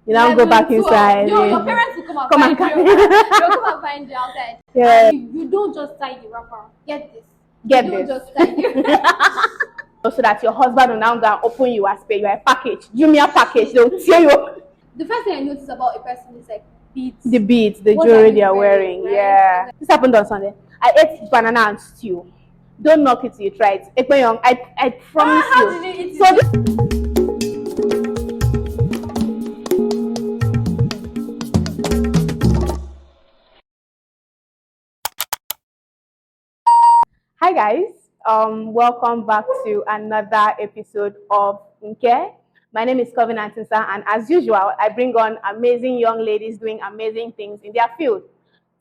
You now go back inside. Your parents will come and find you. They'll come and find you outside. Yeah. You don't just tie the wrapper. Get this. Get you this. Don't just tie it. So that your husband will now go and open you as per you are a package, Jumia package. They'll tear you. The first thing I notice about a person is like beads. The beads, the What jewelry are they are you wearing. wearing, right? Yeah. This happened on Sunday. I ate banana and stew. Don't knock it till you try it. Ekpenyong, I promise How you. did you eat So it? Hi guys, welcome back to another episode of Nkwa. My name is Kevin Antinsa, and as usual, I bring on amazing young ladies doing amazing things in their field.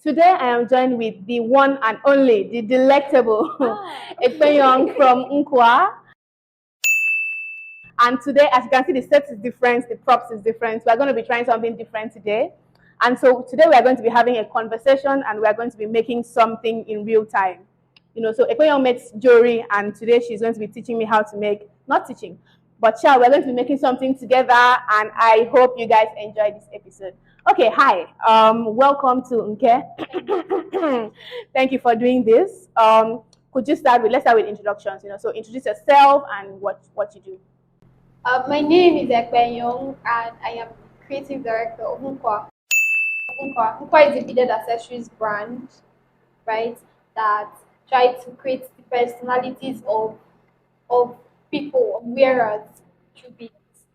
Today, I am joined with the one and only, the delectable Ekpenyong from Nkwa. And today, as you can see, the set is different, the props is different. We are going to be trying something different today. And so today we are going to be having a conversation and we are going to be making something in real time. You know, so Ekpenyong makes jewelry and today she's going to be teaching me how to make, not teaching, but we're going to be making something together and I hope you guys enjoy this episode. Okay, hi. Welcome to Nkwa. Thank you for doing this. Could you let's start with introductions, so introduce yourself and what you do. My name is Ekpenyong and I am creative director of Nkwa. Nkwa is a beaded accessories brand, right? That try to create the personalities of people, of wearers through beads.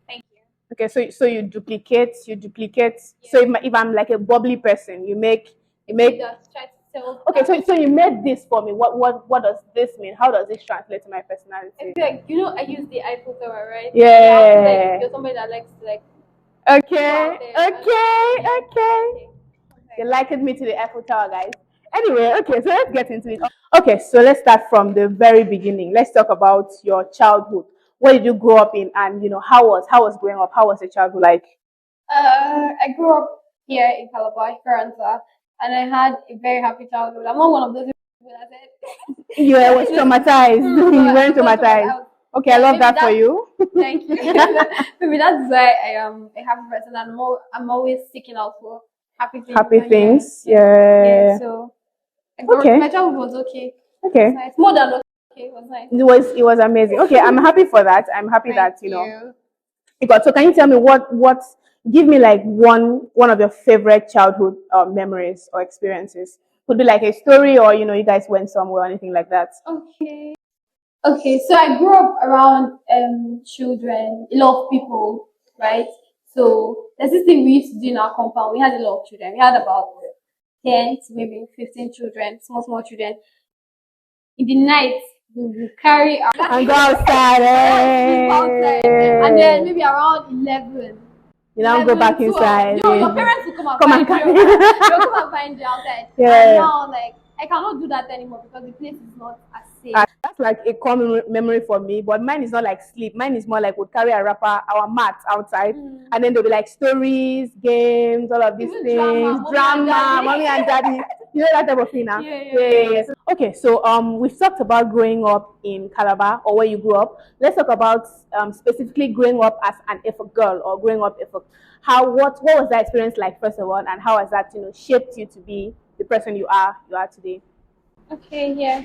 Thank you. Okay, so you duplicate. Yeah. So if I'm like a bubbly person, you make. Just try to sell. Okay, so you made this for me. What does this mean? How does this translate to my personality? It's like I use the Eiffel Tower, right? Yeah. Like, you're somebody that likes to like. Okay. You likened me to the Eiffel Tower, guys. Anyway, okay, so let's get into it. Okay, so let's start from the very beginning. Let's talk about your childhood. Where did you grow up in, and how was growing up? How was your childhood like? I grew up here in Calabar, Faransa, and I had a very happy childhood. I'm not one of those people that said You were traumatized. You weren't traumatized. Okay, I love that for you. Thank you. Maybe that's why I am a happy person, and I'm always seeking out for happy things. Happy things, yeah. So okay, my childhood was okay. Okay, nice. More than okay. It was nice. It was amazing. Okay, I'm happy for that. I'm happy that you know. So can you tell me what give me like one of your favorite childhood memories or experiences? Could be like a story or you guys went somewhere or anything like that. Okay, so I grew up around children, a lot of people, right? So there's this thing we used to do in our compound. We had a lot of children. We had about 10 to maybe 15 children, small children. In the night, we will carry our and go outside, and then maybe around 11. You now go back inside. Your parents will come and find you. They'll come and find you outside. Yeah. And now, like, I cannot do that anymore because the place is not as safe. That's like a common memory for me, but mine is not like sleep. Mine is more like we'll carry our mat outside, and then there'll be like stories, games, all of these things, drama, mommy and daddy. You know that type of thing now. Yeah. Okay, so we've talked about growing up in Calabar or where you grew up. Let's talk about specifically growing up as an Efik girl or growing up Efik. What was that experience like first of all, and how has that shaped you to be the person you are today? Okay, yeah.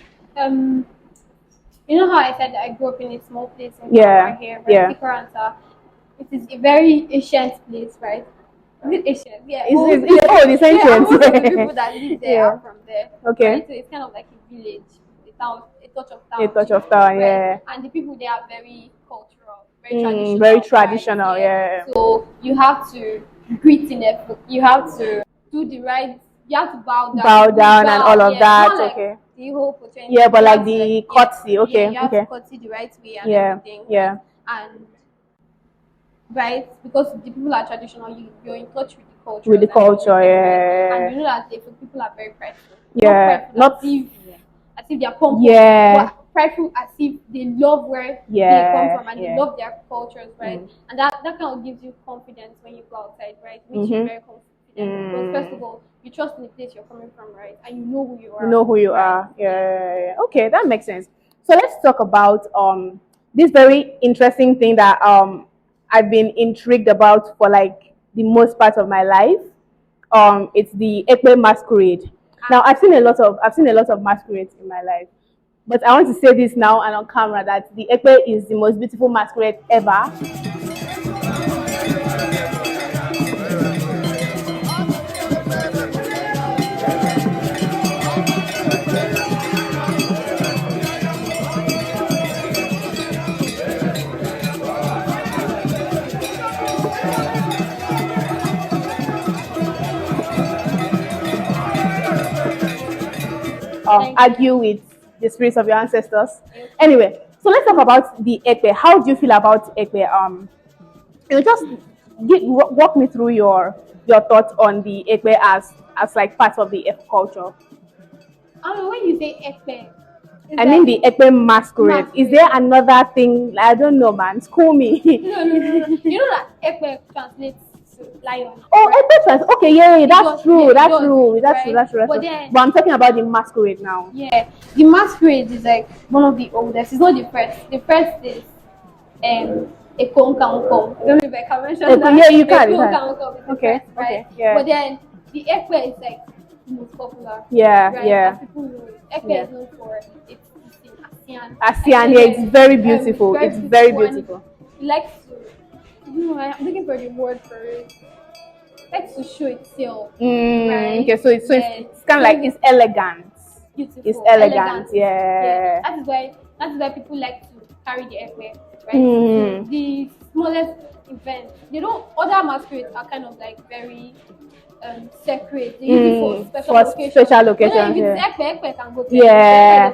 You know how I said that I grew up in a small place in Calabar here, right? Faransa. It is a very ancient place, right? Is it ancient? Yeah. It's ancient. Yeah, most of the people that live there are from there. Okay. Right? So it's kind of like a village, a town, a touch of town. A touch of town, right? yeah. And the people there are very cultural, very traditional. Very traditional, right? yeah. So you have to greet in effort. You have to do the right. You have to bow down. And all of that. Like okay. The whole potential. Yeah, but like the courtesy. Okay. You have to courtesy the right way and everything. Yeah. And right, because the people are traditional, you're in touch with the culture. With the culture, right? And you know that people are very prideful. Yeah. Not as if they are pumped. Yeah. But prideful as if they love where they come from and they love their cultures, right? And that kind of gives you confidence when you go outside, right? Makes you very confident. Because first of all, you trust in the place you're coming from, right? And you know who you are. You know who you are. Yeah. Okay, that makes sense. So let's talk about this very interesting thing that I've been intrigued about for like the most part of my life. It's the Ekpe Masquerade. Now I've seen a lot of masquerades in my life, but I want to say this now and on camera that the Ekpe is the most beautiful masquerade ever. Argue with the spirits of your ancestors. Anyway, so let's talk about the Ekpe. How do you feel about Ekpe? Just walk me through your thoughts on the Ekpe as like part of the F culture. When you say Ekpe, I mean the Ekpe masquerade. Is there another thing? I don't know, man. School me. No. You know that Ekpe translates to lion. Oh, Ekpe okay, yeah, that's true. That's does, true. That's right? true. That's true. But I'm talking about the masquerade now. Yeah, the masquerade is like one of the oldest. It's not the first. The first is Ekpenyong. I don't know if I can mention that. Yeah, you can. Okay, first, right? Okay, yeah. But then the Ekpe is like the most popular. Yeah, right? yeah. As people know it. Ekpe is known for its ASEAN. ASEAN, yeah, it's very beautiful. It's very beautiful. It likes to, I'm looking for the word for it. It likes to show itself. Right? Okay, so it's kind of like it's elegant. Beautiful. It's elegant. Yeah. That is why people like to carry the Ekpe, right? The smallest event. Other masquerades are kind of like very separate. They use it for special occasions. If it's Ekpe can go to yeah.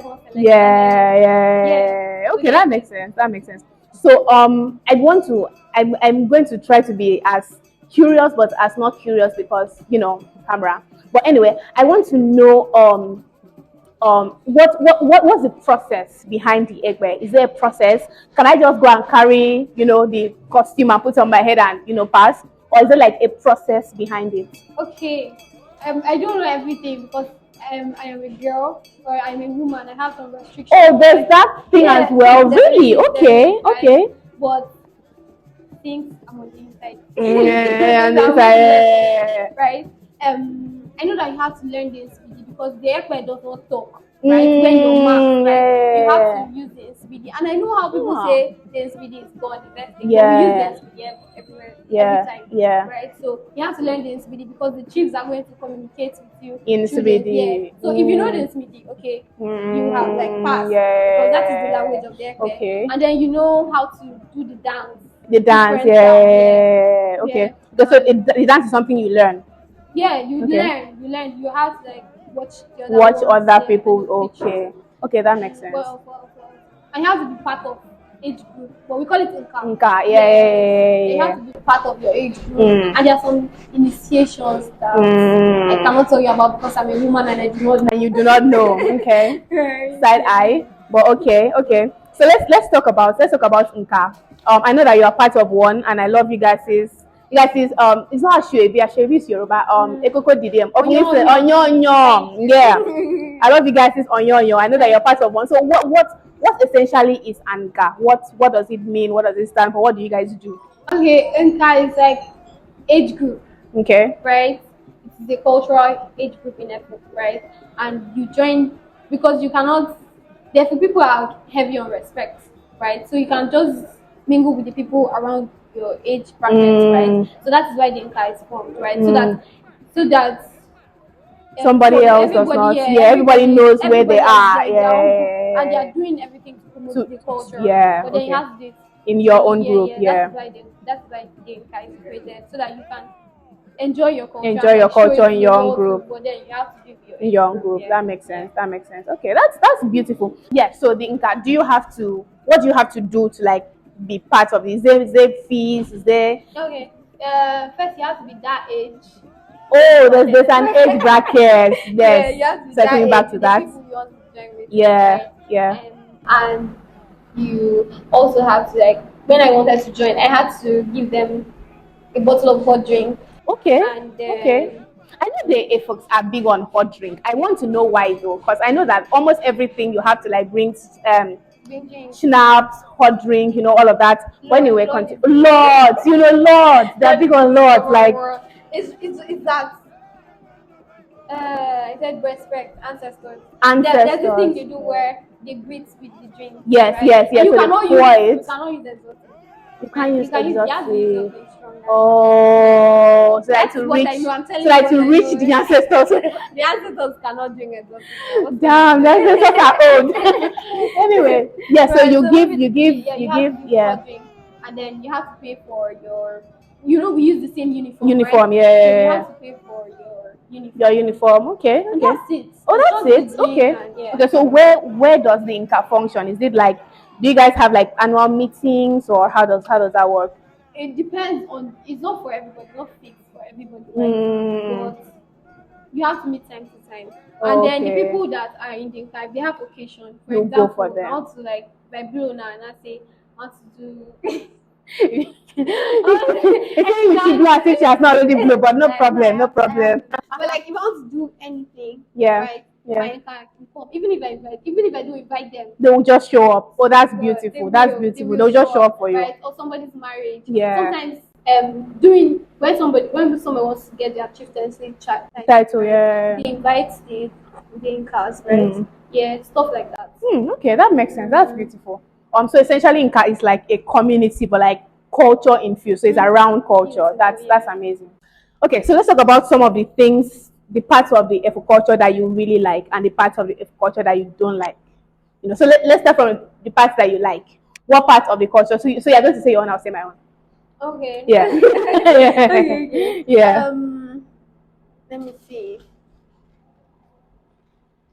Okay, that makes sense. So I'm going to try to be as curious but as not curious because camera. But anyway, I want to know what's the process behind the Ekpe? Is there a process? Can I just go and carry the costume and put on my head and pass? Or is there like a process behind it? Okay. I don't know everything because I am a girl or I'm a woman. I have some restrictions. Oh, there's that thing as well. Really? Okay. Okay. But things I'm on the inside. Yeah, on the inside. Right. I know that you have to learn this because the Ekpe does not talk. Right? When you're masked, right? You have to use the SBD. And I know how people say the SBD is gone, the best thing. Yeah. We use the SBD everywhere, every time. Yeah. Right? So you have to learn the SBD because the chiefs are going to communicate with you in SBD. Yeah. So if you know the SBD, okay, you have like passed. Because that is the language of the Ekpe. Okay. And then you know how to do the dance. The dance, yeah. Okay. So the dance is something you learn. Yeah, you learn. You have to like watch other people. Okay, that makes sense. And you have to be part of age group, but we call it Nkwa. You have to be part of your age group, and there are some initiations that I cannot tell you about because I'm a woman and I do not know. And you do not know. Okay. Side eye, but okay. So let's talk about Nkwa. I know that you are part of one, and I love you guys. It's not Ashwebi is Yoruba. Ekoko Didem. Onyonyo. Yeah. I love you guys. It's Onyonyo. I know that you're part of one. So what essentially is Nkwa? What does it mean? What does it stand for? What do you guys do? Okay, Nkwa is like age group. Okay. Right? It's the cultural age group in Efrem, right? And you join because you cannot. Therefore, people are heavy on respect, right? So you can just mingle with the people around your age bracket, right? So that is why the Nkwa is formed, right? So that somebody else does not. Everybody knows where they are. And they are doing everything to promote the culture. But then you have this in your own group. That's why the Nkwa is created so that you can enjoy your culture. In your own group. But then you have to do in your own group. That makes sense. Okay, that's beautiful. Yeah. So the Nkwa, what do you have to do to like be part of this? Is there fees? Is there? Okay. First you have to be that age. Oh, there's an age bracket. Yes. You have to be circling back to that. People you want to join with, yeah. And you also have to when I wanted to join, I had to give them a bottle of hot drink. Okay. And okay. I know the folks are big on hot drink. I want to know why though, because I know that almost everything you have to bring Drinking. schnapps, hot drink, all of that. But anyway, Lord continue. Lords, lords. They're big on lords. Like, it's that. I said respect ancestors. ancestors. There's this thing you do where they greet with the drink. Yes, right? yes, yes. You So cannot they pour it. You cannot use exotic. You can't use You have to use exotic. something stronger. Oh, so like That's to what reach, I know. I'm telling so like you to what I reach know. the ancestors. The ancestors cannot drink exotic. Damn, the ancestors are old. Anyway, yeah. So Right, you so give, maybe you give, yeah, you have give, to use yeah. hot drink, and then you have to pay for your. We use the same uniform. Uniform, right? yeah. So you have to pay for your uniform. Your uniform, okay, And okay. that's it. Oh, It's that's just it. the drink Okay. and, yeah. Okay. So where does the Inca function? Is it like, do you guys have like annual meetings, or how does that work? It depends on. It's not for everybody. Not fixed for everybody. Right? But you have to meet time to time. And then the people that are in the Inca, if they have occasion. For example, go for them. I want to like by blow now and I say I want to do. We should blow. I think she has not already blow, but no problem, no problem. But like if I want to do anything, Yeah, right? yeah. My Inca can come. Even if I don't invite them, They will just show up. Oh, that's but beautiful. they That's will- beautiful. will They'll just show up for you. right? Or somebody's marriage. Yeah. Sometimes when someone wants to get their chieftaincy Title, yeah. they invite the Incas, right? Yeah, stuff like that. Okay, that makes sense. That's beautiful. So essentially, Inca is like a community, but like culture infused. So it's around culture. That's amazing. Okay, so let's talk about some of the things, the parts of the Efik culture that you really like, and the parts of the Efik culture that you don't like. So let's start from the parts that you like. What part of the culture? So you're going to say your own, I'll say my own. Okay. Yeah. Okay. Yeah. Let me see.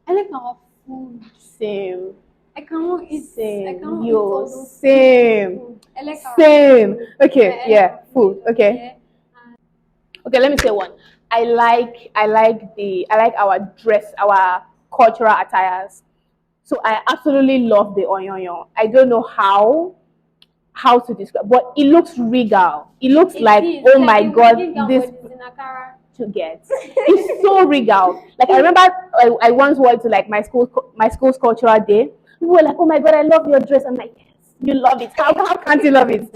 I like our food. Same. I cannot eat. Same. I cannot eat Yo, all those same. food. I like our Same. food. Okay. I Yeah. like our Food. Okay. Yeah. Okay. Let me say one. I like our dress, our cultural attires. So I absolutely love the onyonyo. I don't know how to describe, but it looks regal. It looks like, oh my God, this to get. It's so regal. Like I remember, I once went to like my school's cultural day. People were like, oh my God, I love your dress. I'm like, yes, you love it. How can't you love it?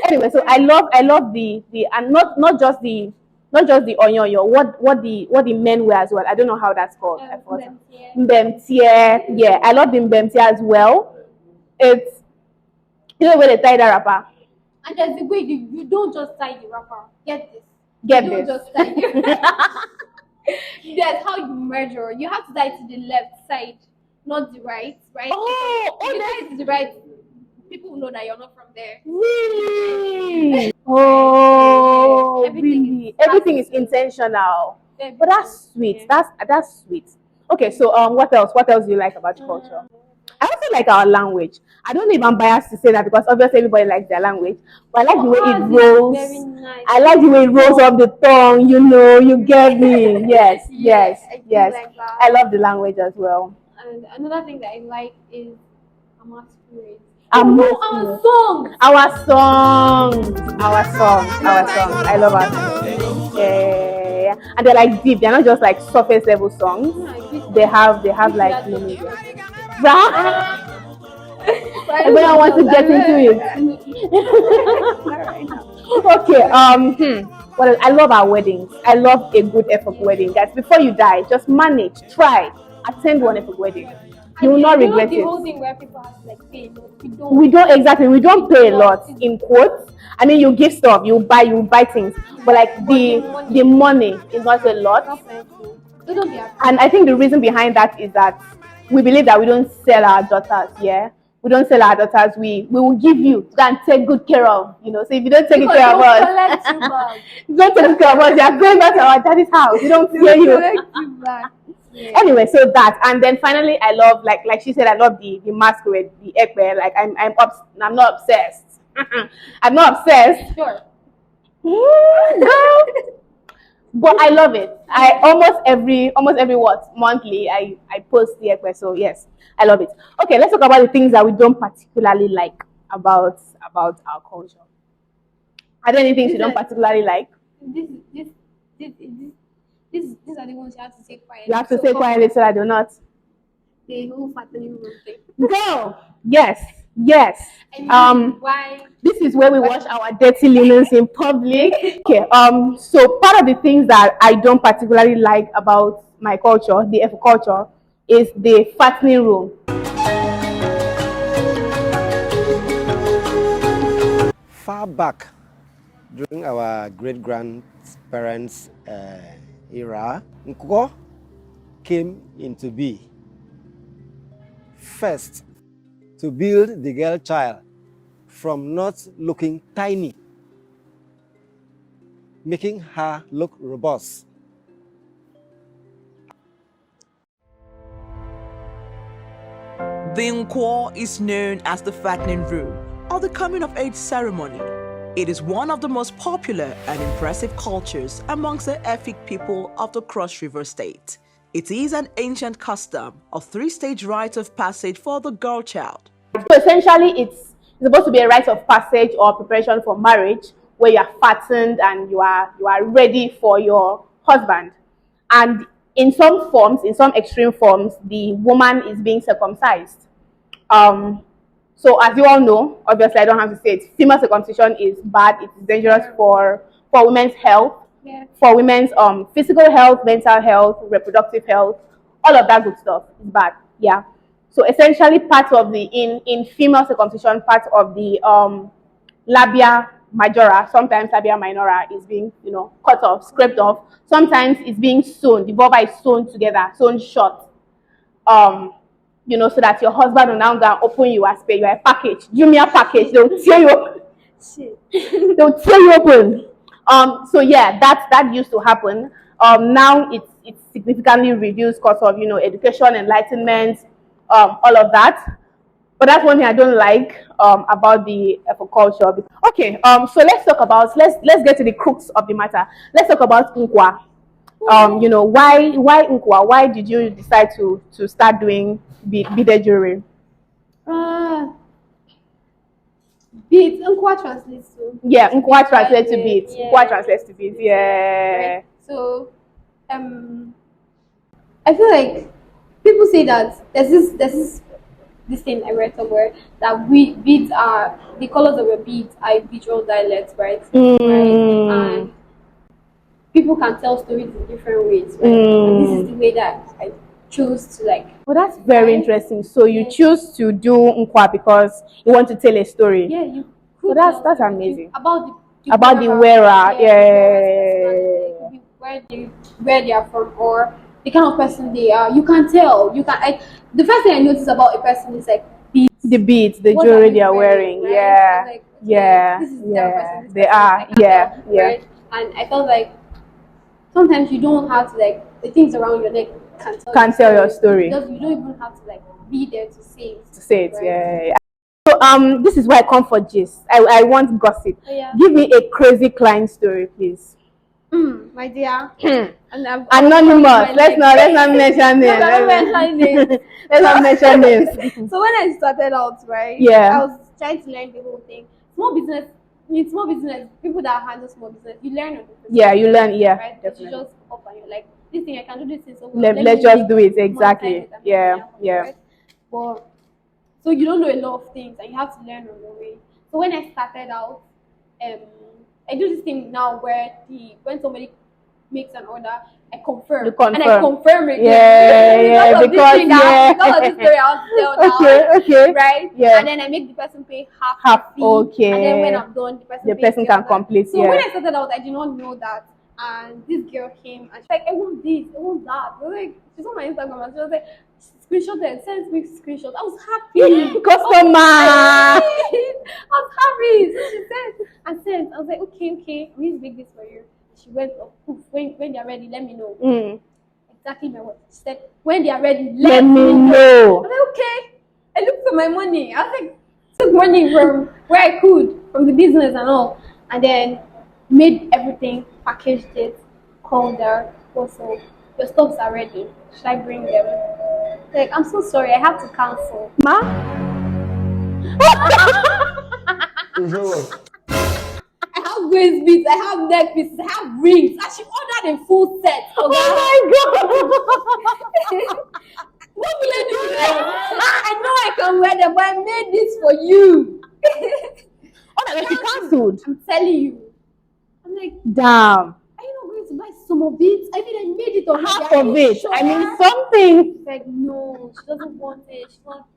Anyway, so I love the and not just the onyonyo. What the men wear as well. I don't know how that's called. I forgot. Mbemtie. Yeah, I love the mbemtie as well. It's where they tie the wrapper. And there's the way you don't just tie the wrapper. Get this. Get you this. Don't just tie That's how you measure. You have to tie to the left side, not the right. Right? Oh, if you tie to the right, people will know that you're not from there. Really? Oh, really? Everything is intentional. But that's sweet. Yeah. That's sweet. Okay, so what else? What else do you like about your culture? I also like our language. I don't know if I'm biased to say that because obviously everybody likes their language. But I like the way it rolls. Very nice. I like the way it rolls off the tongue. You get me. Yes, yes, yes. Like that. I love the language as well. And another thing that I like is a Masquerade. Our songs. I love our songs. Yeah. And they're like deep. They're not just like surface level songs. They have like meaning. Everyone wants to get into it. Okay. Well, I love our weddings. I love a good Efik wedding, guys. Before you die, just manage, try, attend one Efik wedding. You will not regret it. The whole thing where people have to like pay, we don't pay a lot in quotes. I mean, you give stuff, you buy things, but like the money is not a lot. And I think the reason behind that is that we believe that we don't sell our daughters. Yeah, we don't sell our daughters. We will give you to go and take good care of. So if you don't take good care of us, don't take good care of us. You are going back to our daddy's house. We don't fear you. Yeah. Anyway, so that, and then finally, I love like she said, I love the masquerade, the Ekpe. Like I'm not obsessed. I'm not obsessed. Sure. But I love it. I almost every monthly I post the Ekpe. So yes, I love it. Okay, let's talk about the things that we don't particularly like about our culture. Are there any things you don't particularly like? These are the ones you have to say quietly. You have to say quietly so I do not. the whole fattening room thing. Go. Yes. Yes. I mean, why? This is where we wash our dirty linens in public. Okay. So part of the things that I don't particularly like about my culture, the Efik culture, is the fattening room. Far back, during our great-grandparents' era, Nkwa came into being. First, to build the girl child from not looking tiny, making her look robust. The Nkwa is known as the fattening room or the coming of age ceremony. It is one of the most popular and impressive cultures amongst the Efik people of the Cross River State. It is an ancient custom of three-stage rite of passage for the girl child. So essentially, it's supposed to be a rite of passage or preparation for marriage, where you are fattened and you are ready for your husband. And in some forms, in some extreme forms, the woman is being circumcised. So as you all know, obviously I don't have to say it, female circumcision is bad. It's dangerous for women's health, for women's physical health, mental health, reproductive health, all of that good stuff is bad. Yeah. So essentially, part of the in female circumcision, part of the labia majora, sometimes labia minora, is being cut off, scraped off. Sometimes it's being sewn. The vulva is sewn together, sewn short. So that your husband will now go and open you as per your package, Jumia package. They'll tear you open. They'll tear you open. So yeah, that used to happen. Now it's significantly reduced because of education, enlightenment, all of that. But that's one thing I don't like about the Efik culture. Okay, so let's get to the crux of the matter. Let's talk about Nkwa. Why Nkwa? Why did you decide to start doing beaded jewelry? Beads. Nkwa translates to. Yeah, Nkwa translates to beads. Yeah. Nkwa translates to beads. Yeah. Right. So, I feel like people say that there's this thing I read somewhere that beads are the colors of your beads are visual dialects, right? Right. And people can tell stories in different ways, right? And this is the way that I chose to like. Well, that's very interesting. So you choose to do Nkwa because you want to tell a story. Yeah, you. Well, that's amazing. About the wearer. Yeah. Where they are from or the kind of person they are. You can tell. You can. The first thing I notice about a person is like beads. The beads, the jewelry they are wearing. Right? Yeah. Like, yeah. This is the person, they are. Yeah. Tell, right? And I felt like sometimes you don't have to like the things around your neck can't tell your story. Because you don't even have to like be there to say it. Right? Yeah. So this is where I come for gist. I want gossip. Yeah. Give me a crazy client story, please. My dear. Anonymous. Let's not mention names. Let's not mention names. So when I started out, right? Yeah. I was trying to learn the whole thing. Small business, people that handle small business, you learn on the business. Yeah, you learn. Yeah, right? Definitely. You just up and you're like, this thing I can do this thing. So let's just do it exactly. Yeah. Right? But so you don't know a lot of things, and you have to learn on the way. So when I started out, I do this thing now where when somebody makes an order, I confirm. And I confirm it. Yeah, because of this story I want to tell okay. Right? Yeah. And then I make the person pay half fee. Okay. And then when I'm done, the person can complete. So when I started out, I did not know that. And this girl came and she's like, I want this, I want that. I was like, she's on my Instagram and she was like, screenshot it, send me screenshot. I was happy. Customer. I was happy. So she said, and sent. I was like, okay, I'm going to make this for you. She went, when they're ready, let me know. Exactly my word. She said, when they are ready, let me know. I was like, okay. I looked for my money. I was like, took money from where I could, from the business and all. And then made everything, packaged it, called her, also, your stuffs are ready. Should I bring them? Like, I'm so sorry, I have to cancel. Ma? I have waist beads, I have neck pieces, I have rings. And she ordered a full set. Oh my god! What will I do with them? I know I can wear them, but I made this for you. Oh my God, she cancelled. I'm telling you. I'm like, Damn. are you not going to buy some of it? I mean, I made it already. Half Are of you it. sure? I mean, something. She's like, no, she doesn't want it. She wants.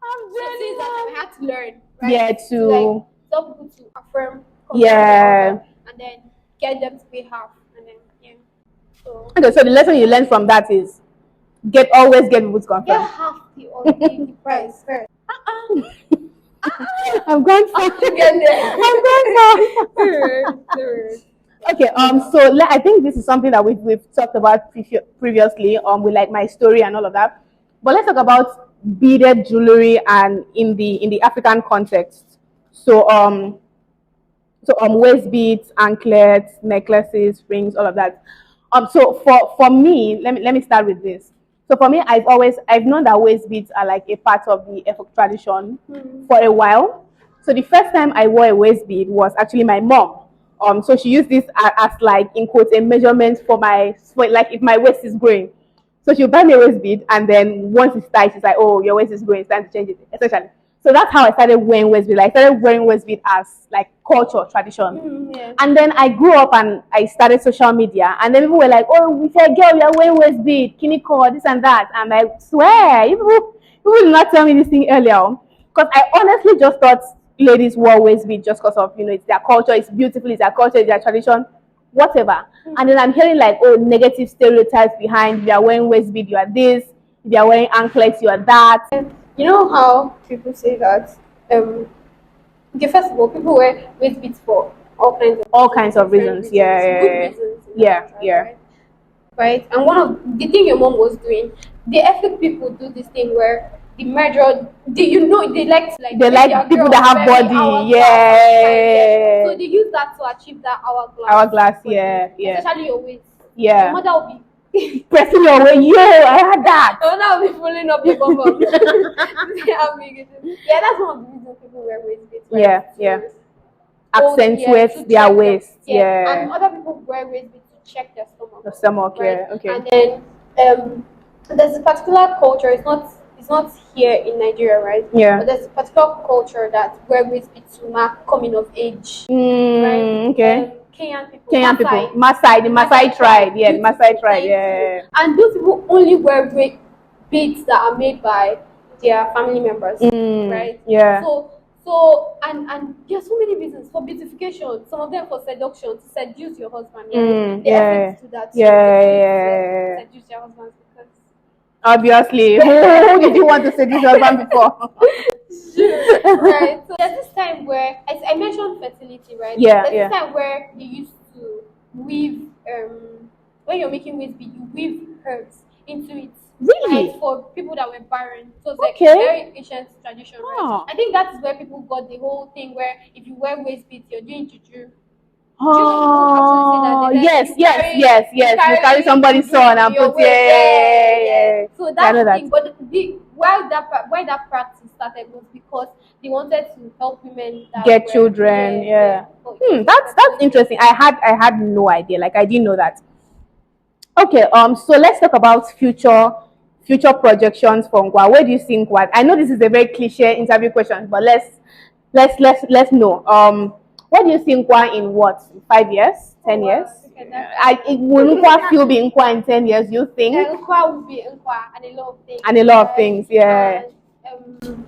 I'm So since that time, I had to learn. Right? Yeah, to like, to. tell people to affirm. Yeah. And then get them to pay half. And then, yeah. So, Okay, so the lesson you learned from that is always get people to get confirm. half the price first. I'm going for Get there. I'm going for Okay, so I think this is something that we've talked about previously, with like my story and all of that. But let's talk about beaded jewelry and in the African context. So waist beads, anklets, necklaces, rings, all of that. So for me, let me start with this. So for me, I've known that waist beads are like a part of the Efik tradition for a while. So the first time I wore a waist bead was actually my mom. So she used this as like, in quotes, a measurement for like if my waist is growing. So she'll buy me a waist bead, and then once it's tight, she's like, "Oh, your waist is growing. It's time to change it." Essentially. So that's how I started wearing waist bead. Like, I started wearing waist bead as like culture, tradition. Yeah. And then I grew up and I started social media, and then people were like, "Oh, we said, girl, you're wearing waist bead, kiniko, this and that." And I swear, people did not tell me this thing earlier, because I honestly just thought ladies wore waist bead just because of, it's their culture, it's beautiful, it's their culture, it's their tradition, whatever. And then I'm hearing like, oh, negative stereotypes behind, if you are wearing waist bead, you are this, if you are wearing anklets, you are that. You know how people say that? Okay, first of all, people wear waist beads for all kinds of reasons. Good Yeah. reasons. Yeah. Right? And one of the thing your mom was doing, the ethnic people do this thing where the major, they like to They like people that have body. Yeah. So they use that to achieve that hourglass. Hourglass, yeah. Especially your waist. Yeah. Your mother will be pressing your way. Yo, I had that. your mother will be pulling up your bum bum. Yeah, that's one of the reasons people wear waist beads. Right? Yeah. Accentuates their waist. Yeah. And other people wear waist beads to check their stomach. The stomach, right? yeah. Okay. And then there's a particular culture. It's not here in Nigeria, right? Yeah. But there's a particular culture that wear waist beads to mark coming of age. Right? Okay. Kenyan people. Maasai, the Maasai tribe. Yeah, the Maasai tribe. Yeah. And those people only wear beads that are made by their family members. Right? Yeah. So and there are so many reasons for beautification. Some of them for seduction, to seduce your husband. Right? They have to do that. Yeah. Seduce your husband because obviously, who did you want to seduce your husband before? Right. So there's this time where I mentioned fertility, right? Yeah. There's this time where you used to weave when you're making waist bead, you weave herbs into it. Really? Right, for people that were barren. So it's like Okay. very ancient tradition, right? Oh. I think that is where people got the whole thing where if you wear waist beads, you're doing juju. Oh, Yes. You carry somebody's son and put So that's the thing. But why that practice started was because they wanted to help women that get children. That's interesting. I had no idea. Like, I didn't know that. Okay. So let's talk about future projections for Nkwa. Where do you see Nkwa? I know this is a very cliche interview question, but let's know. What do you see Nkwa in 5 years, 10 years? Will Nkwa still be Nkwa in 10 years? You think? Nkwa will be Nkwa and a lot of things. And a lot of things, yeah. And,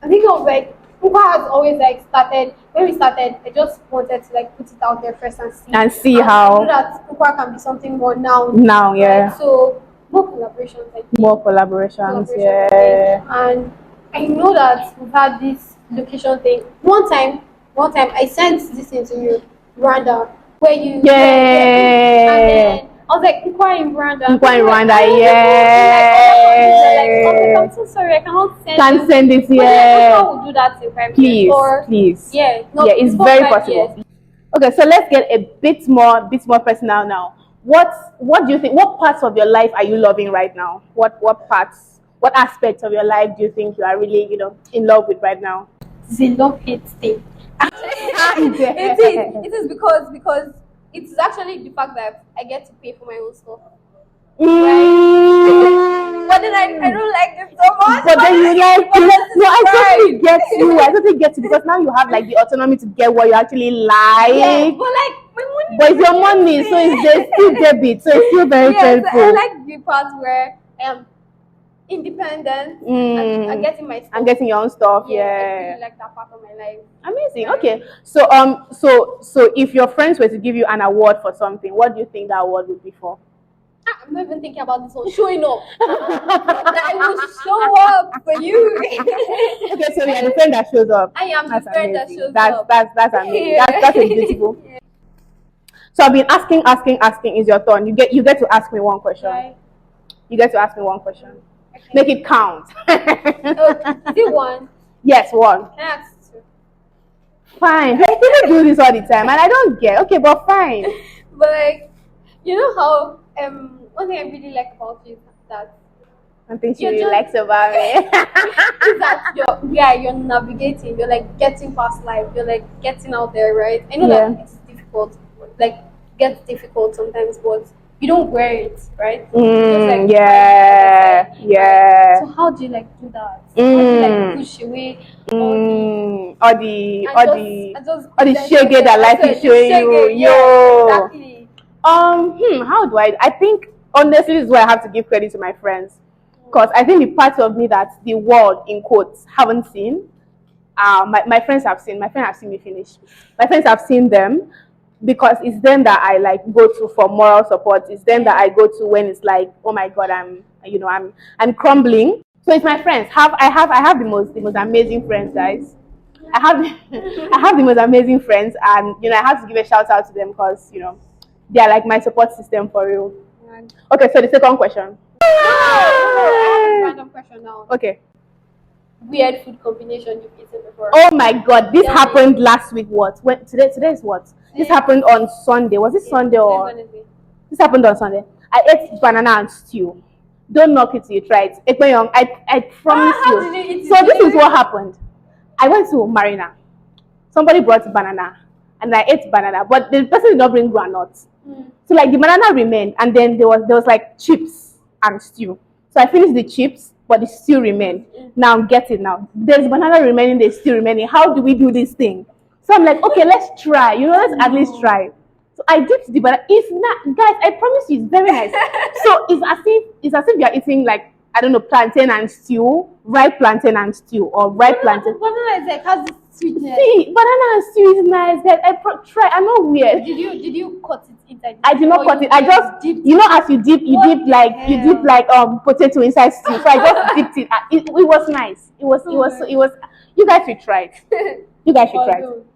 I think of like Nkwa has always like started. When we started, I just wanted to like put it out there first and see how so that Nkwa can be something more now. Now, yeah. Right? So more collaborations. I think. More collaborations, yeah. And I know that we've had this location thing. One time I sent this into you, Rwanda, where you yeah. And then I was like, Nkwa in Rwanda. Yeah. Like, I'm so sorry, I cannot send Can't send it, yeah. But will do that in 5 please, years. Or, please. Yeah, it's very possible. Years. Okay, so let's get a bit more personal now. What do you think? What parts of your life are you loving right now? What parts? What aspects of your life do you think you are really, in love with right now? The love-hate thing. It is because it's actually the fact that I get to pay for my own stuff. Right? then I don't like it so much. But then you like it. No, I right. totally get you. I totally get you because now you have like the autonomy to get what you actually like. Yeah, but like my money. But it's your money, so it's still debit, so it's still very painful. I like the part where I am independent and getting my stuff. And getting your own stuff. I Yeah. really like that part of my life. Amazing. Okay. So so if your friends were to give you an award for something, what do you think that award would be for? I'm not even thinking about this one. Showing up. I will show up for you. Okay, so you're the friend that shows up. I am That's the friend amazing. that shows That's up. that's amazing. That's a beautiful. So I've been asking. Is your turn? You get to ask me one question. Right. You get to ask me one question. Okay. Make it count. Oh, is it one? Yes, one. Can I ask two? Fine. People do this all the time, and I don't get. Okay, but fine. But like, you know how one thing I really like about you is that I think she You're really just- likes about me. is that you're navigating, you're like getting past life, you're like getting out there, right? I know that it's difficult, like gets difficult sometimes, but you don't wear it, right? Just, like, Yeah. So how do you like do that? How do you like push away All the the shege that life is showing you. Yo. Exactly. How do I think honestly this is where I have to give credit to my friends. Because I think the part of me that the world in quotes haven't seen, my friends have seen. My friends have seen me finish. My friends have seen them because it's them that I like go to for moral support. It's them that I go to when it's like, oh my God, I'm crumbling. So it's my friends. I have the most amazing friends, guys. I have the most amazing friends, and I have to give a shout out to them because they are like my support system for real. Okay, so the second question. I have a random question now. Okay. Weird food combination you've eaten before. Oh my God, this Tell happened last week. What? Today is what? This happened on Sunday. Was it Sunday or? This happened on Sunday. I ate banana and stew. Don't knock it till you try it. Ekpenyong, I promise how you. did you eat it? So this is what happened. I went to Marina. Somebody brought banana, and I ate banana, but the person did not bring granuts. So like the banana remained, and then there was like chips and stew. So I finished the chips, but the stew remained. Now get it now. There's banana remaining, there's stew remaining. How do we do this thing? So I'm like, okay, let's try. Let's at least try. So I dipped the banana. It's not, guys. I promise you, it's very nice. So it's as if you're eating like, I don't know, plantain and stew, ripe plantain and stew, or ripe plantain. Banana is like has this sweetness. See, banana and stew is nice. Guys, try. I'm not weird. Did you cut it inside? I did not cut it. I just dipped. as you dip like potato inside stew. So I just dipped it. It was nice. It was. You guys should try it. You guys should try it.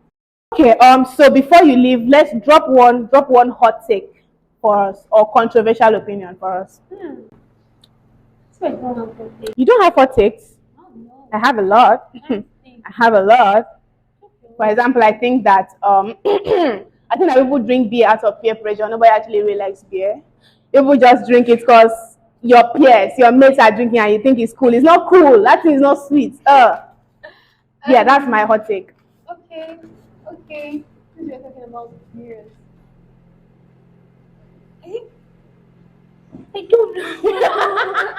Okay. So before you leave, let's drop one hot take for us or controversial opinion for us. So I don't have one thing. You don't have hot takes. Oh, no. I have a lot. I have a lot. For example, I think that I think that people drink beer out of peer pressure. Nobody actually really likes beer. People just drink it because your peers, your mates are drinking and you think it's cool. It's not cool. That thing is not sweet. Yeah, that's my hot take. Okay. Since we're talking about beers, I don't know.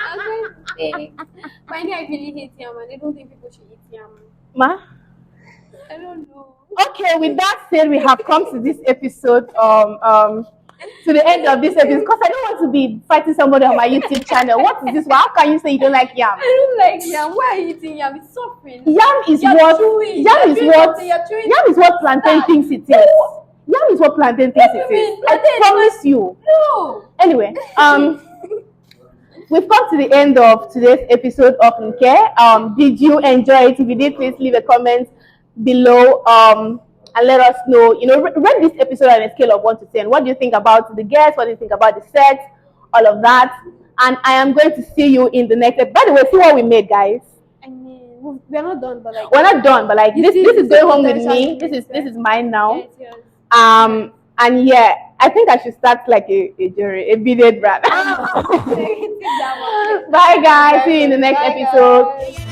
I'm trying to say. But I know I really hate yam, and I don't think people should eat yam. Ma? I don't know. Okay, with that said, we have come to this episode, to the end of this episode, because I don't want to be fighting somebody on my YouTube channel. What is this? How can you say you don't like yam? I don't like yam. Why are you eating yam? It's suffering. Yam is what plantain thinks it is. Yam is what plantain thinks it is. I promise you. No. Anyway, we've come to the end of today's episode of Nkwa. Did you enjoy it? If you did, please leave a comment below and let us know. Rate this episode on a scale of 1 to 10. What do you think about the guests? What do you think about the set? All of that. And I am going to see you in the next episode. By the way, see what we made, guys. I mean, we're not done, but like We're not done, but like this is going home with me. potential. This is mine now. Yeah, it's yours. And yeah, I think I should start like a jewelry, a beaded brand. That one. Bye guys. See you in the next Bye, episode. guys.